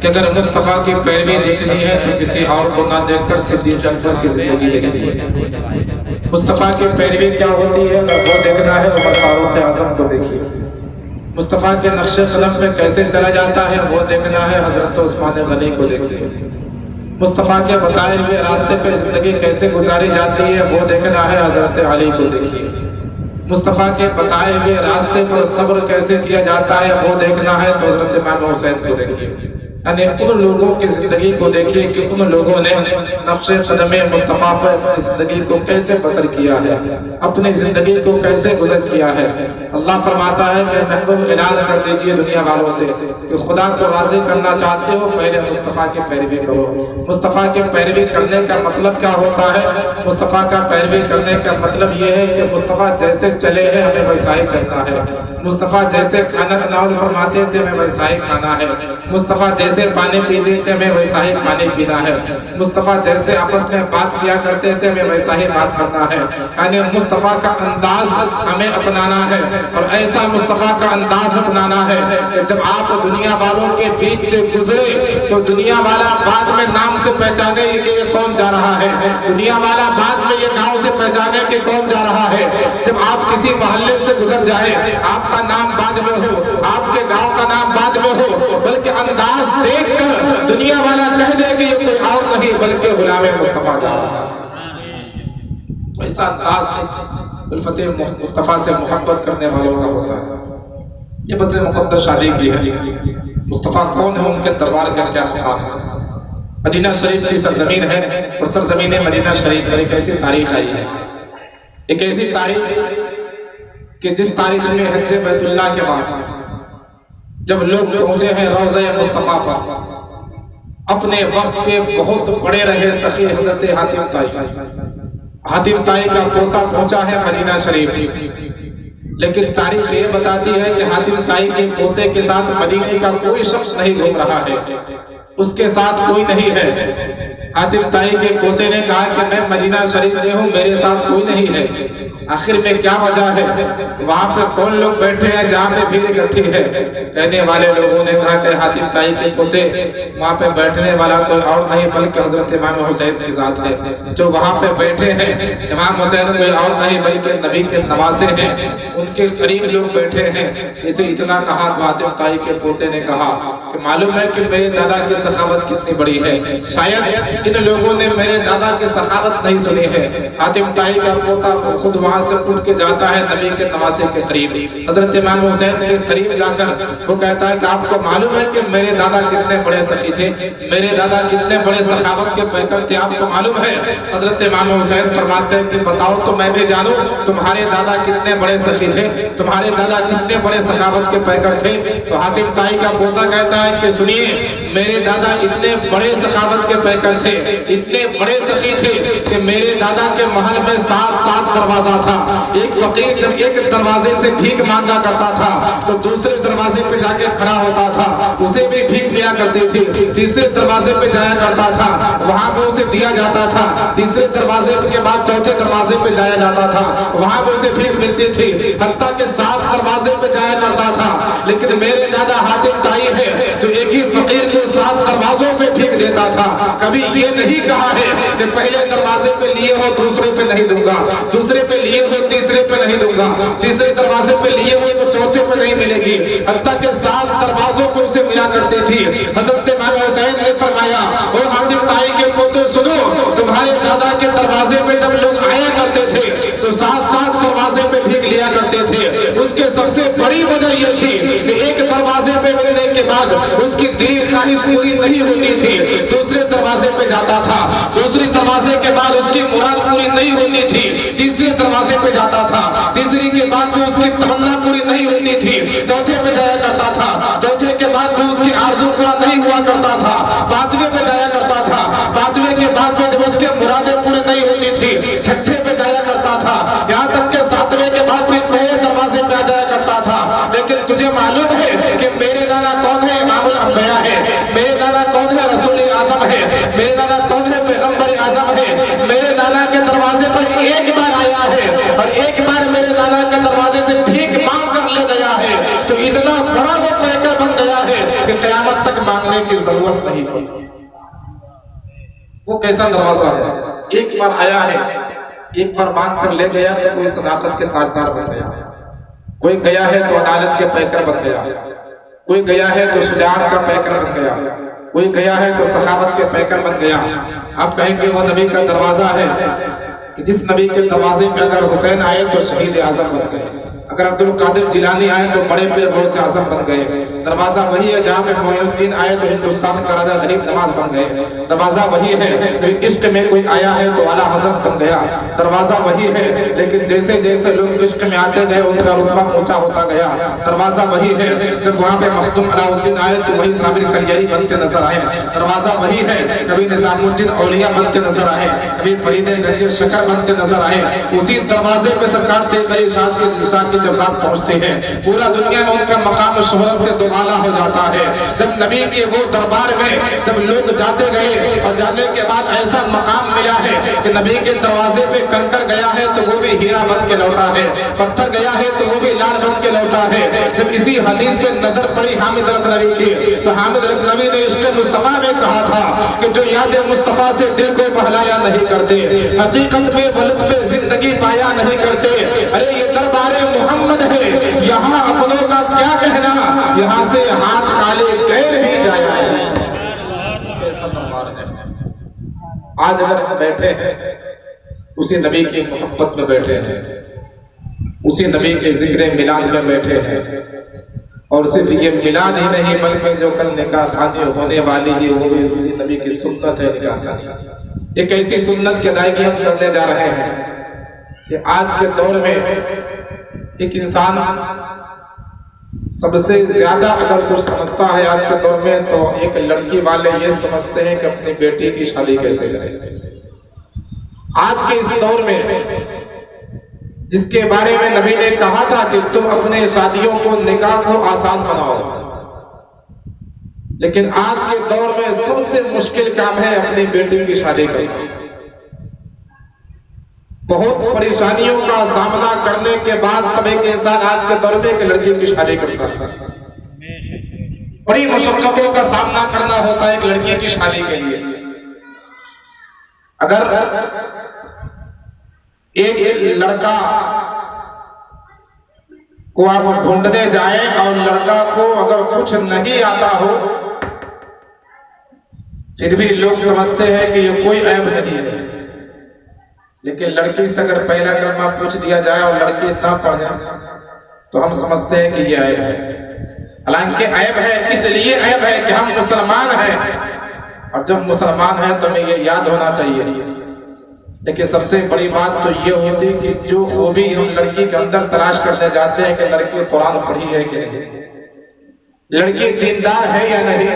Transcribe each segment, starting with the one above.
अगर मुस्तफ़ा की पैरवी देखनी है तो किसी और को ना देखकर सिद्दीक़ अकबर की जिंदगी देखनी है। मुस्तफ़ा की पैरवी क्या होती है वो देखना है, उमर फारूक आज़म को देखिए। मुस्तफ़ा के नक्शे कदम पे कैसे चला जाता है वो देखना है, हज़रत उस्मान गनी को देखिए। मुस्तफ़ा के बताए हुए रास्ते पे जिंदगी कैसे गुजारी जाती है वो देखना है, हज़रत अली को देखिए। मुस्तफ़ा के बताए हुए रास्ते पर सब्र कैसे किया जाता है वो देखना है तो हज़रत इमाम हुसैन को देखिए। यानी उन लोगों की जिंदगी को देखिए कि उन लोगों ने नक्शे कदमे मुस्तफ़ा पर अपनी जिंदगी को कैसे बसर किया है, अपनी जिंदगी को कैसे गुजर किया है। अल्लाह फरमाता है कि महबूब ऐलान कर दीजिए दुनिया वालों से कि खुदा को राजी करना चाहते हो पहले मुस्तफ़ा की पैरवी करो। मुस्तफ़ा की पैरवी करने का मतलब क्या होता है? मुस्तफ़ा का पैरवी करने का मतलब ये है कि मुस्तफ़ा जैसे चले हैं हमें वैसा ही चलना है। मुस्तफ़ा जैसे खाना तनावल फरमाते थे हमें वैसा ही खाना है। मुस्तफ़ा जैसे पानी पीते थे हमें वैसा ही पानी पीना है। मुस्तफ़ा जैसे आपस में बात किया करते थे हमें वैसा ही बात करना है। यानी मुस्तफ़ा का अंदाज हमें अपनाना है और ऐसा मुस्तफ़ा का अंदाज अपनाना है कि जब आप दुनिया वालों के बीच से गुजरे तो दुनिया वाला बाद में नाम से पहचाने कि ये कौन जा रहा है। दुनिया वाला बाद में ये गांव से पहचाने कि कौन जा रहा है। जब आप किसी मोहल्ले से गुजर जाए आपका नाम बाद में हो, आपके गांव का नाम बाद में हो, बल्कि अंदाज देखकर दुनिया वाला कह दे कि ये कोई और नहीं बल्कि गुलाम मुस्तफ़ा जा रहा है। ऐसा अंदाज उल्फते मुस्तफ़ा से मोहब्बत करने वालों का होता है। ये बस मुक़द्दस शादी की है। मुस्तफ़ा कौन है, उनके दरबार का क्या मुकाम है। मदीना शरीफ की सरजमीन है और सरजमीन मदीना शरीफ पर एक ऐसी तारीख आई है, एक ऐसी तारीख कि जिस तारीख में हज बैतुल्लाह के बाद जब लोग पहुंचे हैं रोज़े मुस्तफ़ा पर, अपने वक्त के बहुत बड़े रहे सखी हजरत हातिम ताई, हातिम ताई का पोता पहुंचा है मदीना शरीफ। लेकिन तारीख ये बताती है कि हातिम ताई के पोते के साथ मदीने का कोई शख्स नहीं घूम रहा है, उसके साथ कोई नहीं है। हातिम ताई के पोते ने कहा कि मैं मदीना शरीफ में हूँ, मेरे साथ कोई नहीं है। आखिर में क्या वजह है, वहां पे कौन लोग बैठे हैं जहाँ पे भीड़ इकट्ठी है। कहने वाले लोगों ने कहा कि हातिम ताई के पोते वहां पे बैठने वाला कोई और नहीं बल्कि हजरत इमाम हुसैन की जात है। जो वहां पे बैठे हैं इमाम हुसैन कोई और नहीं बल्कि नबी के नवासे हैं, उनके करीब लोग बैठे हैं। इसे इतना कहा तो हातिम ताई के पोते ने कहा कि मालूम है कि मेरे दादा की सखावत कितनी बड़ी है, शायद इन लोगों ने मेरे दादा की सखावत नहीं सुनी है। हातिम ताई का पोता खुद वहां से उठ के जाता है नबी के नवासे के करीब, हजरत इमाम हुसैन के करीब जाकर वो कहता है कि आपको मालूम है कि मेरे दादा कितने बड़े सखी थे, मेरे दादा कितने बड़े सखावत के पैकर थे, आपको मालूम है। हजरत इमाम हुसैन फरमाते हैं कि बताओ तो मैं भी जानूं तुम्हारे दादा कितने बड़े सखी थे, तुम्हारे दादा कितने बड़े सखावत के पैकर थे। तो हातिम ताई का पोता कहता है कि सुनिए, मेरे दादा इतने बड़े सखावत के पैकर थे, इतने बड़े सखी थे कि मेरे दादा के महल में 7 दरवाजा था। एक फकीर जब एक दरवाजे से भीख मांगा करता था तो दूसरे दरवाजे पे जाके खड़ा होता था, उसे भी भीख मिला करती थी। तीसरे दरवाजे पे जाया करता था, वहां पे उसे दिया जाता था। तीसरे दरवाजे के बाद चौथे दरवाजे पे जाया जाता था, वहां पे उसे भीख मिलती थी। हत्ता के 7 दरवाजे पे जाया करता था। लेकिन मेरे दादा हातिम ताई है तो एक ही फकीर को 7 दरवाजों पे भीख देता था। कभी ये नहीं कहा है कि पहले दरवाजे पे लिए हो दूसरे पे नहीं दूंगा, दूसरे पे लिए हो तीसरे पे नहीं दूंगा, तीसरे दरवाजे पे लिए हुए तो चौथे पे नहीं मिलेगी। हत्ता के 7 दरवाजों पे उसे मिला करती थी। हजरत इमाम हुसैन ने फरमाया, ओ हातिम ताई के पोते सुनो, तुम्हारे दादा के दरवाजे पे जब लोग आया करते थे तो 7 दरवाजे पे भीख लिया करते थे। उसके सबसे बड़ी वजह यह थी कि एक दरवाजे पे मिलने के बाद उसकी दिली ख्वाहिश पूरी नहीं होती थी, दूसरे दरवाजे पे जाता था। दूसरे दरवाजे के बाद उसकी मुराद पूरी नहीं होती थी, तीसरे दरवाजे पे जाता था। तीसरी के बाद भी उसकी तमन्ना पूरी नहीं होती थी, चौथे पे जाया करता था। चौथे के बाद भी उसकी आरज़ू पूरा नहीं हुआ करता था, 5वें पे जाया करता था। 5वें के बाद में जब उसके मुरादें पूरी नहीं होती थी, 6ठे पे जाया करता था। यहाँ तक के 7वें के बाद भी पहले दरवाजे पे आ जाया करता था। लेकिन तुझे मालूम है कि मेरे दादा कौन है? इमामुल अंबिया है। मेरे दादा कौन है? रसूल आज़म है। मेरे दादा कौन है? पैगंबर आज़म है। मेरे दादा के दरवाजे पर एक बार आया है और एक बार मेरे दादा के दरवाजे से भीख मांग कर ले गया है। तो इतना इतना बड़ा वो पैकर बन गया है कि क़यामत तक मांगने की जरूरत नहीं पड़ती। वो कैसा दरवाजा है, एक बार आया है, एक बार मांग कर ले गया तो कोई सदाकत के ताजदार बन गया, कोई गया है तो अदालत के पैकर बन गया, कोई गया है तो शुजाअत का पैकर बन गया, कोई गया है तो सखावत के पैकर बन गया। आप कहेंगे वो नबी का दरवाजा है कि जिस नबी के दरवाजे में अगर हुसैन आए तो शहीद आजम बन गए, अगर अब्दुल कादिर जिलानी आए तो बड़े पीर गौसे आजम बन गए। दरवाजा वही है जहाँ पे मोइनुद्दीन आए तो हिंदुस्तान का राजा गरीब नवाज बन गए। दरवाजा वही है तो इश्क में कोई आया है तो आला हजरत बन गया। दरवाजा वही है, लेकिन जैसे जैसे लोग इश्क में आते गए उनका रुतबा ऊंचा होता गया। दरवाजा वही है, जब वहाँ पे मखदूम अलाउद्दीन आए तो वही साबिर कलियाई बनते नजर आए। दरवाजा वही है, कभी निजामुद्दीन औलिया बनते नजर आए, कभी फरीदे गंज शकर बनते नजर आए। उसी दरवाजे पे सरकार तेग अली शाह के जब साथ पहुंचते हैं पूरा दुनिया में उनका मकाम शोहरत से दोबाला हो जाता है। जब नबी के वो दरबार में जब लोग जाते गए और जाने के बाद ऐसा मकाम मिला है कि नबी के दरवाजे पे कंकर गया है तो वो भी हीरा बन के लौटा है, पत्थर गया है तो वो भी लाल बन के लौटा है। जब इसी हदीस पे नजर पड़ी हामिद लखनवी की तो हामिद लखनवी ने इश्क मुस्तफा में कहा था कि जो याद मुस्तफा से दिल को बहलाया नहीं करते, हकीकत में वो लुत्फ़ जिंदगी पाया नहीं करते। अरे ये दरबारे मोहम्मद है, यहाँ अपनों का क्या कहना, यहाँ से हाथ खाली गैर ही जाया है। ऐसा दरबार है। आज अगर हम बैठे हैं उसी नबी की मोहब्बत में बैठे हैं, उसी नबी के जिक्र मिलाद में बैठे हैं, और सिर्फ ये मिलाद ही नहीं बल्कि जो कल निकाह खानी होने वाली है वो भी उसी नबी की सुन्नत है। निकाह खानी एक ऐसी सुन्नत की अदायगी हम करने जा रहे हैं कि आज के दौर में एक इंसान सबसे ज्यादा अगर कुछ समझता है आज के दौर में तो एक लड़की वाले ये समझते हैं कि अपनी बेटी की शादी कैसे करें। आज के इस दौर में जिसके बारे में नबी ने कहा था कि तुम अपने शादियों को निकाह को आसान बनाओ, लेकिन आज के दौर में सबसे मुश्किल काम है अपनी बेटी की शादी करना। बहुत परेशानियों का सामना करने के बाद तब एक इंसान आज के दौर में एक लड़की की शादी करता है। बड़ी मुश्किलों का सामना करना होता है एक लड़की की शादी के लिए। अगर एक लड़का को आप ढूंढने जाएं और लड़का को अगर कुछ नहीं आता हो फिर भी लोग समझते हैं कि ये कोई ऐब नहीं है, लेकिन लड़की से अगर पहला कलमा पूछ दिया जाए और लड़की इतना पढ़े तो हम समझते हैं कि ये ऐब है। हालांकि ऐब है इसलिए ऐब है कि हम मुसलमान हैं, और जब मुसलमान हैं तो हमें ये याद होना चाहिए। लेकिन सबसे बड़ी बात तो ये होती कि जो खूबी हम लड़की के अंदर तलाश करने जाते हैं कि लड़की कुरान पढ़ी है कि नहीं, लड़की दीनदार है या नहीं,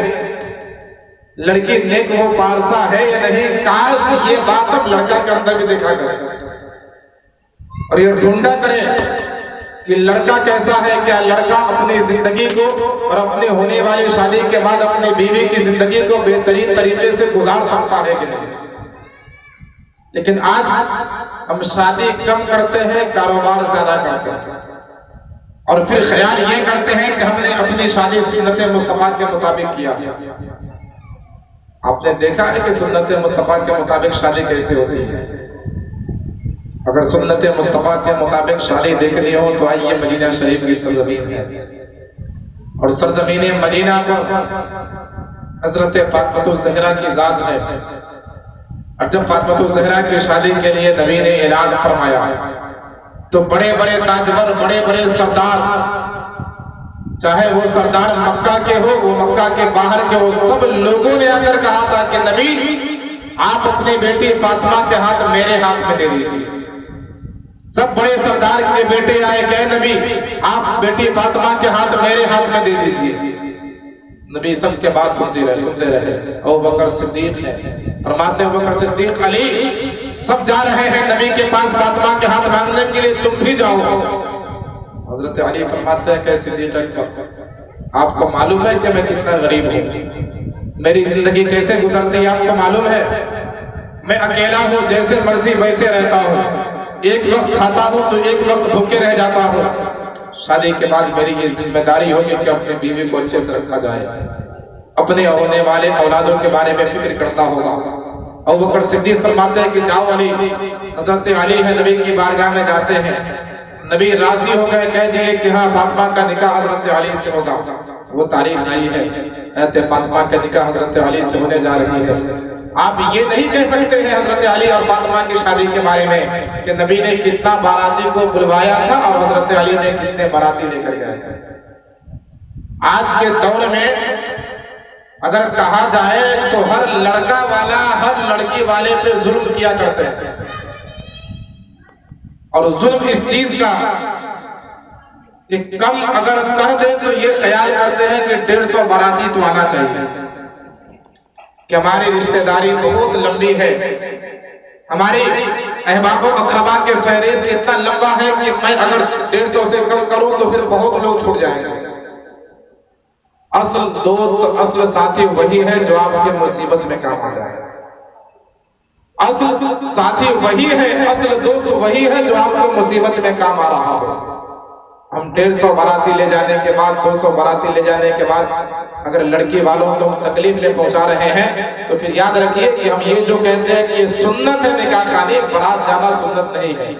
लड़की नेक वो पारसा है या नहीं। काश ये बात अब लड़का के अंदर भी देखा करें और ये ढूंढा करें कि लड़का कैसा है, क्या लड़का अपनी जिंदगी को और अपने होने वाली शादी के बाद अपनी बीवी की जिंदगी को बेहतरीन तरीके से गुजार सकता है कि नहीं। लेकिन आज हम शादी कम करते हैं, कारोबार ज्यादा करते हैं, और फिर ख्याल ये करते हैं कि हमने अपनी शादी सुन्नत मुस्तफा के मुताबिक किया। आपने देखा है कि सुन्नत मुस्तफा के मुताबिक शादी कैसे होती है। अगर सुन्नत मुस्तफा के मुताबिक शादी देखनी हो तो आइए मदीना शरीफ की सरजमीन है, और सरजमीन मदीना को हजरत फातिमा ज़हरा की जात है। और जब फातिमा ज़हरा की शादी के लिए नबी ने ऐलान फरमाया तो बड़े बड़े ताजवर, बड़े बड़े सरदार, चाहे वो सरदार मक्का के हो, वो मक्का के बाहर के हो, सब लोगों ने आकर कहा था कि नबी आप अपनी बेटी फातिमा के हाथ मेरे हाथ में दे दीजिए। सब बड़े सरदार के बेटे आए, कहे नबी आप बेटी फातिमा के हाथ मेरे हाथ में दे दीजिए। नबी सबके बात सुनते रहे। अबू बकर सिद्दीक है, फरमाते अबू बकर सिद्दीक, अली सब जा रहे हैं नबी के पास फातिमा के हाथ मांगने के लिए, तुम भी जाओ। हजरत अली फरमाते हैं कि सिद्दीक आपको मालूम है कि मैं कितना गरीब हूँ, मेरी जिंदगी कैसे गुजरती है आपको मालूम है। मैं अकेला हूँ, जैसे मर्जी वैसे रहता हूँ, एक वक्त खाता हूँ तो एक वक्त भूखे रह जाता हूँ, शादी के बाद मेरी ये जिम्मेदारी होगी कि अपनी बीवी को अच्छे से रखा जाए, अपने होने वाले औलादों के बारे में फिक्र करना होगा। अबू बकर सिद्दीक फरमाते हैं कि जाओ अली, हजरत अली है नबी की बारगाह में जाते हैं। नबी राजी हो गए, कह दिए कि हाँ फातिमा का निकाह हजरत अली से होगा। वो तारीख आई है फातिमा का निकाह हजरत अली से होने जा रही है। आप ये नहीं कह सकते हैं हजरत अली और फातिमा की शादी के बारे में कि नबी ने कितना बाराती को बुलवाया था और हजरत अली ने कितने बाराती लेकर गए थे। आज के दौर में अगर कहा जाए तो हर लड़का वाला हर लड़की वाले पे जुल्म किया करते हैं, और जुल्म इस चीज का कि कम अगर कर दे तो ये ख्याल करते हैं कि 150 बाराती तो आना चाहिए, कि हमारी रिश्तेदारी बहुत लंबी है, हमारी अहबाब अकरबा के फहरिस्त इतना लंबा है कि मैं अगर 150 से कम करूं तो फिर बहुत लोग छूट जाएंगे। असल दोस्त असल साथी वही है जो आपके मुसीबत में काम आ जाए। असल साथी वही है, असल दोस्त वही है जो आपको मुसीबत में काम आ रहा हो। हम 150 बाराती ले जाने के बाद 200 बाराती ले जाने के बाद अगर लड़की वालों को तकलीफ ले पहुंचा रहे हैं तो फिर याद रखिए कि हम ये जो कहते हैं कि ये सुन्नत है निकाह खानी, बारात ज्यादा सुन्नत नहीं है।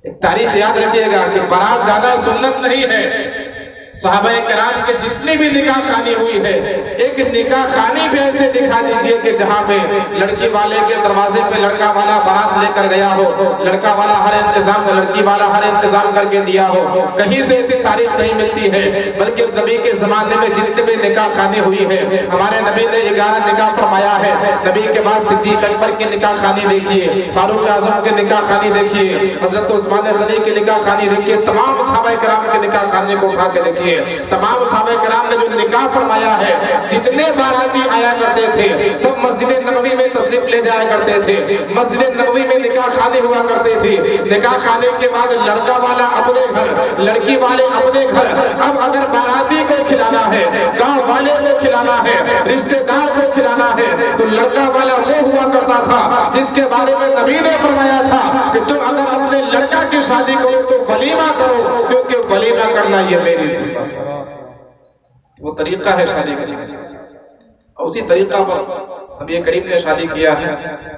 एक तारीख याद रखिएगा कि बारात ज्यादा सुन्नत नहीं है। सहाबाए किराम के जितनी भी निकाह खानी हुई है, एक निकाह खानी भी ऐसे दिखा दीजिए कि जहाँ पे लड़की वाले के दरवाजे पे लड़का वाला बारात लेकर गया हो, लड़का वाला हर इंतजाम लड़की वाला हर इंतजाम करके दिया हो। कहीं से ऐसी तारीख नहीं मिलती है, बल्कि नबी के जमाने में जितने भी निकाह खानी हुई है, हमारे नबी ने 11 निकाह फरमाया है। नबी के बाद सिद्दीक अकबर की निकाह खानी देखिए, फारूक आजम के निकाह खानी देखिए, हजरत उस्मान गनी की निकाह खानी देखिए, तमाम सहाबाए किराम के निकाह खाने को उठा के देखिए। तमाम सहाबाए किराम ने जो निकाह फरमाया है, जितने बाराती आया करते थे सब मस्जिद नबवी में तशरीफ ले जाया करते थे। मस्जिद नबवी में निकाह खाने हुआ करते थे। निकाह खाने के बाद लड़का वाला अपने घर, लड़की वाले अपने घर। अब अगर बाराती को खिलाना है, गांव वाले को खिलाना है, रिश्तेदार को खिलाना है, तो लड़का वाला वो हुआ करता था जिसके बारे में नबी ने फरमाया था कि तुम अगर अपने लड़का की शादी करो तो वलीमा करो, क्योंकि वलीमा करना ये मेरी सिफत है। वो तरीका है शादी का, और उसी तरीका पर नबी करीम ने शादी किया है।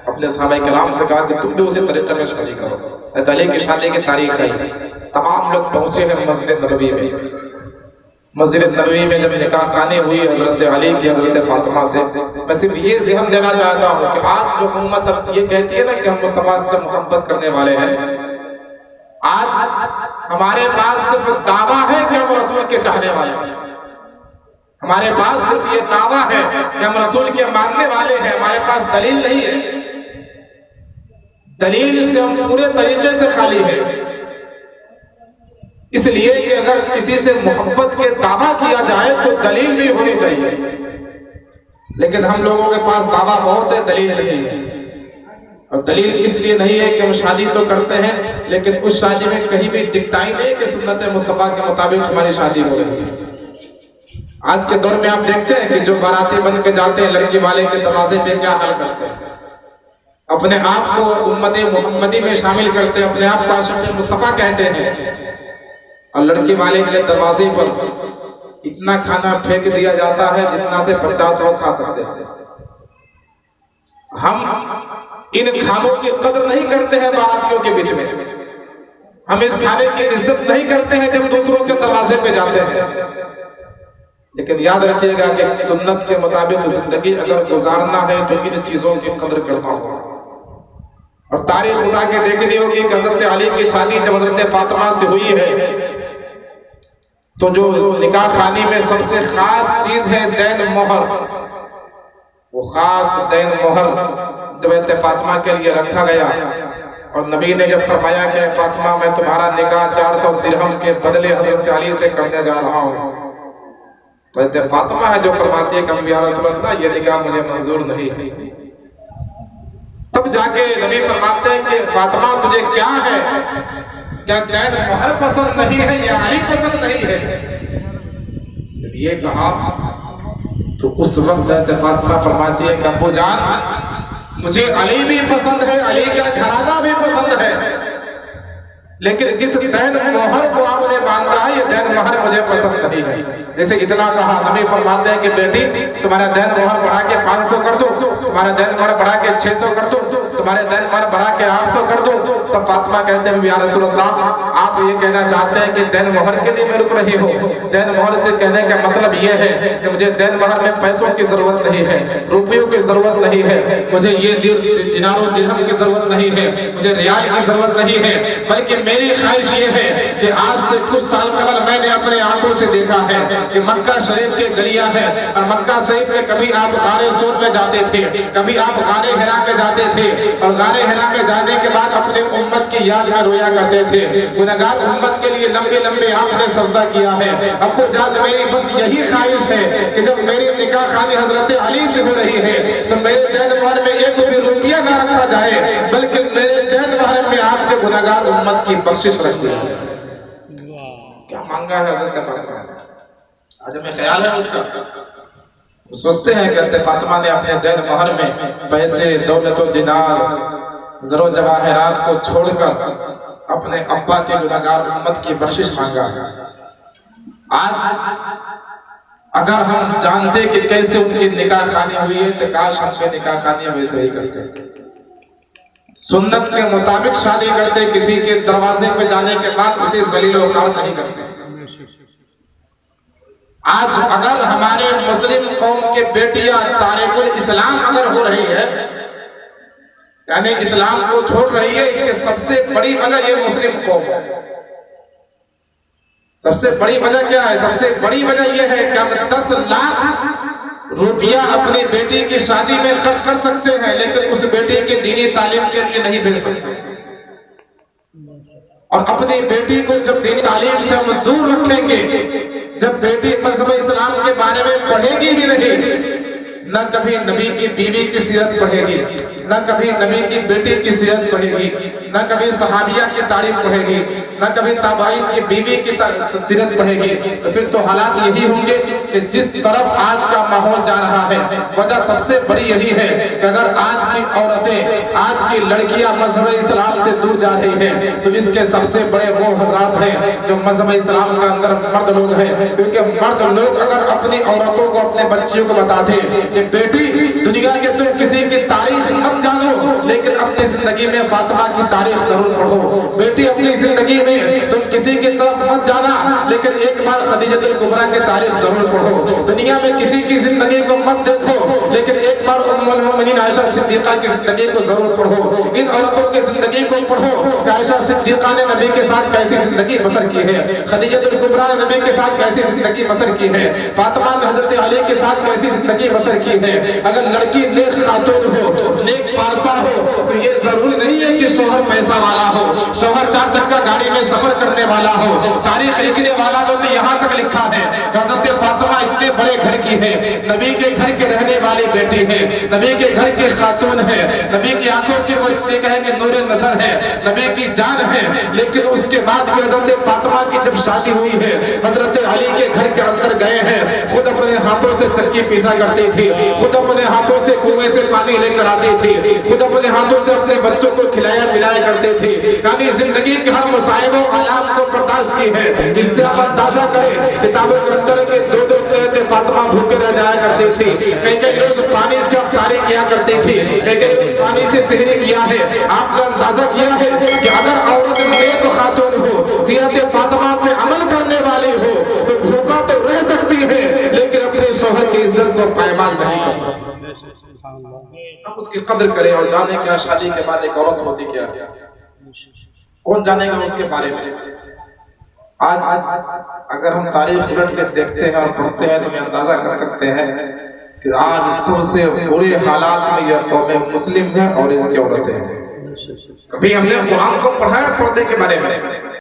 अपने सहाबाए किराम से कहा कि तुम भी उसी तरीके में शादी करो। अली की शादी की तारीख आई, तमाम लोग पहुंचे हैं मस्जिद नबवी में। मस्जिद नबवी में जब निकाह खानी हुई हजरत अली की हजरत फातिमा से, मैं सिर्फ ये ज़हन देना चाहता हूँ कि आज जो उम्मत अब ये कहती है ना कि हम मुस्तफा से मोहब्बत करने वाले हैं, आज हमारे पास सिर्फ दावा है कि हम रसूल के चाहने वाले हैं। हमारे पास सिर्फ ये दावा है कि हम रसूल के मानने वाले हैं, हमारे पास दलील नहीं है। दलील से हम पूरे तरीके से खाली है। इसलिए कि अगर किसी से मोहब्बत के दावा किया जाए तो दलील भी होनी चाहिए, लेकिन हम लोगों के पास दावा बहुत है, दलील नहीं है। और दलील इसलिए नहीं है कि हम शादी तो करते हैं लेकिन उस शादी में कहीं भी दिखता ही नहीं कि सुन्नत मुस्तफा के मुताबिक हमारी शादी हो रही है। आज के दौर में आप देखते हैं कि जो बाराती बन के जाते हैं लड़की वाले के दरवाजे पे क्या हाल करते हैं, अपने आप को उम्मत मुहम्मदी में शामिल करते हैं, अपने आप को आशिक मुस्तफा कहते हैं, और लड़की वाले के दरवाजे पर इतना खाना फेंक दिया जाता है जितना से 50 लोग खा सकते हैं। हम इन खानों की कदर नहीं करते हैं बारातियों के बीच में, हम इस खाने की इज्जत नहीं करते हैं जब दूसरों के दरवाजे पे जाते हैं। लेकिन याद रखिएगा कि सुन्नत के मुताबिक जिंदगी अगर गुजारना है तो इन चीजों की कदर करना होगा। और तारीख उठा के देखनी होगी कि हजरत अली की शादी जब हजरत फातिमा से हुई है तो जो निकाह खानी में सबसे खास चीज है दैन मोहर, वो खास दैन मोहर जब हजरत फातिमा के लिए रखा गया और नबी ने जब फरमाया कि फातिमा मैं तुम्हारा निकाह 400 दिरहम के बदले हजरत अली से करने जा रहा हूँ, तो हजरत फातिमा है जो फरमाती है कि या रसूल अल्लाह ये निकाह मुझे मंजूर नहीं है। तब जाके नबी फरमाते हैं कि फातिमा तुझे क्या है, क्या दैन मोहर पसंद नहीं है या अली पसंद नहीं है? जब ये कहा तो उस वक्त फातिमा फरमाती है कि अब्बू जान मुझे अली भी पसंद है, अली का घराना भी पसंद है, लेकिन जिस दैन मोहर को आपने बांधा है, ये दैन मोहर मुझे पसंद नहीं है। जैसे इतना कहा, नबी फरमाते हैं कि बेटी तुम्हारा दैन मोहर बढ़ा के 500 कर दो, तुम्हारा दैन मोहर बढ़ा के 600 कर दो, तुम्हारे दैन मोहर बढ़ा के 800 कर दो। तो फातिमा कहते हैं या रसूल अल्लाह, आप ये कहना चाहते हैं कि दैन मोहर के लिए मैं रुक रही हो? दैन मोहर से कहने का मतलब ये है कि मुझे दैन मोहर में पैसों की जरूरत नहीं है, रुपयों की जरूरत नहीं है, मुझे ये दिनारों दिरहम की जरूरत नहीं है, मुझे रियाल की जरूरत नहीं है, बल्कि मेरी ख्वाहिश ये है कि आज से कुछ साल कबल मैंने अपने आंखों से देखा है कि मक्का शरीफ के गलियां हैं, और मक्का शरीफ में कभी आप गारे सूर में जाते थे, कभी आप गारे हिरा में जाते थे, और गारे हिरा में जाने के बाद अपने उम्मत की याद में रोया करते थे। गुनहगार उम्मत के लिए लंबे लंबे आपने सजदा किया है। अब्बू जान, मेरी बस यही ख्वाहिश है कि जब मेरी निकाह खानी हजरत अली से हो रही है तो मेरे दैन मोहर में एक भी रुपया ना रखा जाए, बल्कि मेरे दैन मोहर में आपके गुनहगार उम्मत की बख्शिश रख दी। क्या मांगा है हजरत फातिमा ने? आज हमें ख्याल है उसका? सोचते हैं कि फातिमा ने अपने दैन मोहर में पैसे, दौलत और दिनार, जरो जवाहरात को छोड़कर अपने अब्बा के गुनहगार उम्मत की बख्शिश मांगा। आज अगर हम जानते कि कैसे उसकी निकाह खानी हुई है तो काश हम निकाह खानी वैसे ही करते, सुन्नत के मुताबिक शादी करते, किसी के दरवाजे पे जाने के बाद उसे जलील व खार नहीं करते। आज अगर हमारे मुस्लिम कौम के बेटियां तारिकुल इस्लाम अगर हो रही है, यानी इस्लाम को छोड़ रही है, इसके सबसे बड़ी वजह ये मुस्लिम कौम है। सबसे बड़ी वजह क्या है? सबसे बड़ी वजह यह है कि हम 10 लाख रुपया अपनी बेटी की शादी में खर्च कर सकते हैं, लेकिन उस बेटी की दीनी तालीम के लिए नहीं भेज सकते। और अपनी बेटी को जब दीनी तालीम से हम दूर रखेंगे, जब बेटी मज़हब इस्लाम के बारे में पढ़ेगी ही नहीं, न कभी नबी की बीवी की सीरत पढ़ेगी, न कभी नबी की बेटी की सीरत पढ़ेगी, न कभी सहाबिया की तारीफ पढ़ेगी, न कभी ताबाइन की बीवी की सीरत पढ़ेगी, तो फिर तो हालात यही होंगे कि जिस तरफ आज का माहौल जा रहा है, वजह सबसे बड़ी यही है कि अगर आज की औरतें, आज की लड़कियां मजहब इस्लाम से दूर जा रही हैं, तो इसके सबसे बड़े वो हजरात हैं जो मजहब इस्लाम के अंदर मर्द लोग हैं। क्योंकि मर्द लोग अगर अपनी औरतों को, अपने बच्चियों को बताते कि बेटी दुनिया के तुम किसी की तारीख मत जानो, लेकिन अपनी जिंदगी में फातिमा की तारीख जरूर पढ़ो। बेटी अपनी जिंदगी में तुम किसी की तरफ मत जाना, लेकिन एक बार खदीजतुल कुबरा की तारीख जरूर पढ़ो। दुनिया में किसी की जिंदगी को मत देखो, लेकिन एक बार उम्मुल मोमिनीन आयशा सिद्दीका की जिंदगी को जरूर पढ़ो। इन औरतों की जिंदगी को पढ़ो कि आयशा सिद्दीका ने नबी के साथ कैसी जिंदगी बसर की है, खदीजतुल कुबरा ने नबी के साथ कैसी जिंदगी बसर की है, फातिमा ने हजरत अली के साथ कैसी जिंदगी बसर की है। अगर लड़की नेक खातून हो, नेक पारसा हो, तो ये जरूरी नहीं है कि शोहर पैसा वाला हो, शोहर 4 चक्का गाड़ी में सफर करने वाला हो। तारीख लिखने वाला तो यहाँ तक लिखा है हजरत फातिमा इतने बड़े घर की है, नबी के घर के रहने वाली बेटी है, नबी के घर की खातून है, नबी की आंखों के वो जिसे कहे कि नूरे नजर है, नबी की जान है। लेकिन उसके बाद भी हजरत फातिमा की जब शादी हुई है, हजरत अली के घर के अंदर गए हैं, खुद अपने हाथों से चक्की पीसा करती थी, खुद अपने हाथों से कुएं से पानी लेकर आती थी, खुद अपने हाथों से अपने बच्चों को खिलाया पिलाया करते थे। यानी जिंदगी के हर मुसाइबों आलाम को बर्दाश्त की है। इससे आप अंदाजा करें किताबों के अंदर के 2-2 फातिमा भूखे रह जाया करते थे, कई रोज पानी से अफ्तारी किया करते थे, कई रोज पानी से सहरी किया है। आपने अंदाजा किया है कि अगर औरत नेक खातून हो, सीरत फातिमा पे अमल करने वाली हो, तो भूखा तो रह सकती है, लेकिन अपने शौहर की इज्जत को पायमाल नहीं कर सकती। हम उसकी कदर करें और जाने क्या शादी के बाद एक औरत होती क्या, कौन जानेगा उसके बारे में। आज अगर हम तारीख उलट के देखते हैं और पढ़ते हैं तो हम अंदाजा कर सकते हैं कि आज सबसे बुरे हालात में यह कौम मुस्लिम है और इसकी औरतें हैं। कभी हमने कुरान को पढ़ा है पर्दे के बारे में?